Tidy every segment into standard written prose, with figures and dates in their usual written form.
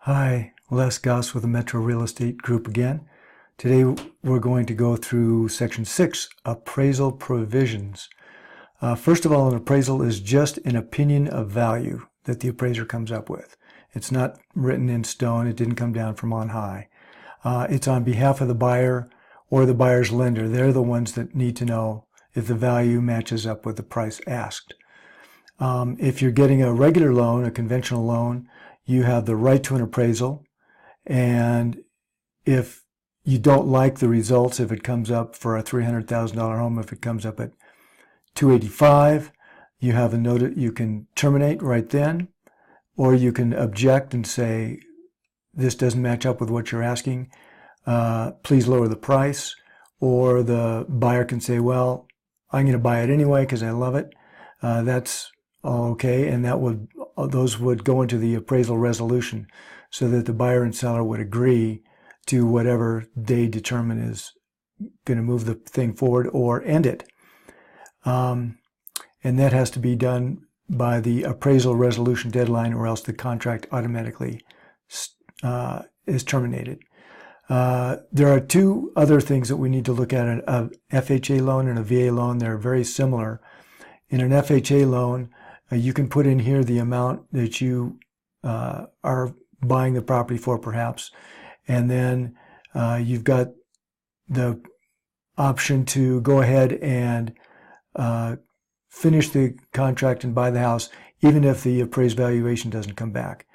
Hi, Les Gauss with the Metro Real Estate Group again. Today we're going to go through Section 6, Appraisal Provisions. First of all, an appraisal is just an opinion of value that the appraiser comes up with. It's not written in stone. It didn't come down from on high. It's on behalf of the buyer or the buyer's lender. They're the ones that need to know if the value matches up with the price asked. If you're getting a regular loan, a conventional loan, you have the right to an appraisal, and if you don't like the results, if it comes up for a $300,000 home, if it comes up at $285,000, you have a note. You can terminate right then, or you can object and say, this doesn't match up with what you're asking, please lower the price. Or the buyer can say, well, I'm going to buy it anyway because I love it. That's all okay, and those would go into the appraisal resolution so that the buyer and seller would agree to whatever they determine is going to move the thing forward or end it. And that has to be done by the appraisal resolution deadline, or else the contract automatically is terminated. There are two other things that we need to look at: an FHA loan and a VA loan. They're very similar. In an FHA loan, you can put in here the amount that you are buying the property for, perhaps, and then you've got the option to go ahead and finish the contract and buy the house, even if the appraised valuation doesn't come back.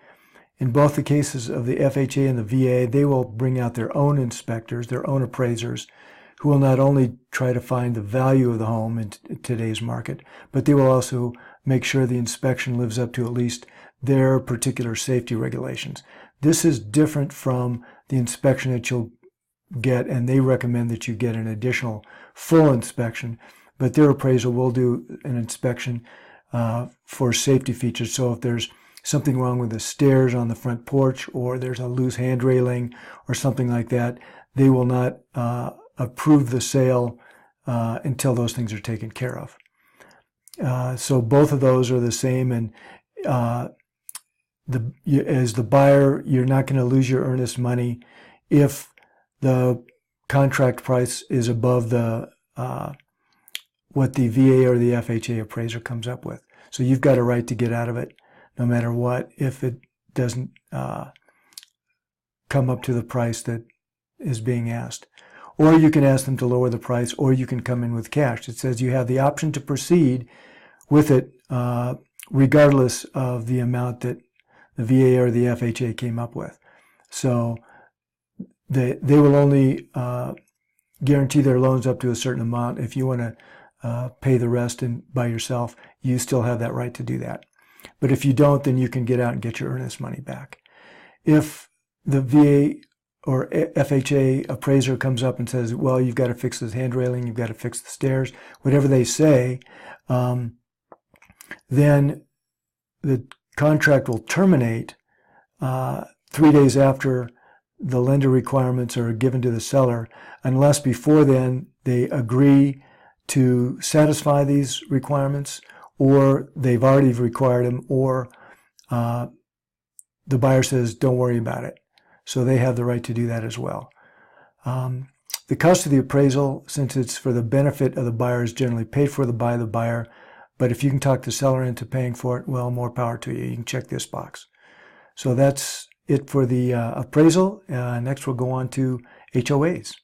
In both the cases of the FHA and the VA, they will bring out their own inspectors, their own appraisers, who will not only try to find the value of the home in today's market, but they will also make sure the inspection lives up to at least their particular safety regulations. This is different from the inspection that you'll get, and they recommend that you get an additional full inspection, but their appraiser will do an inspection for safety features. So if there's something wrong with the stairs on the front porch, or there's a loose hand railing or something like that, they will not approve the sale until those things are taken care of. So both of those are the same, and as the buyer, you're not going to lose your earnest money if the contract price is above the what the VA or the FHA appraiser comes up with. So you've got a right to get out of it no matter what, if it doesn't come up to the price that is being asked. Or you can ask them to lower the price, or you can come in with cash. It says you have the option to proceed with it regardless of the amount that the VA or the FHA came up with. So they will only guarantee their loans up to a certain amount. If you want to pay the rest by yourself, you still have that right to do that. But if you don't, then you can get out and get your earnest money back. If the VA or FHA appraiser comes up and says, well, you've got to fix this hand railing, you've got to fix the stairs, whatever they say, then the contract will terminate 3 days after the lender requirements are given to the seller, unless before then they agree to satisfy these requirements, or they've already required them, or the buyer says, don't worry about it. So they have the right to do that as well. The cost of the appraisal, since it's for the benefit of the buyer, is generally paid for by the buyer. But if you can talk the seller into paying for it, well, more power to you. You can check this box. So that's it for the appraisal. Next, we'll go on to HOAs.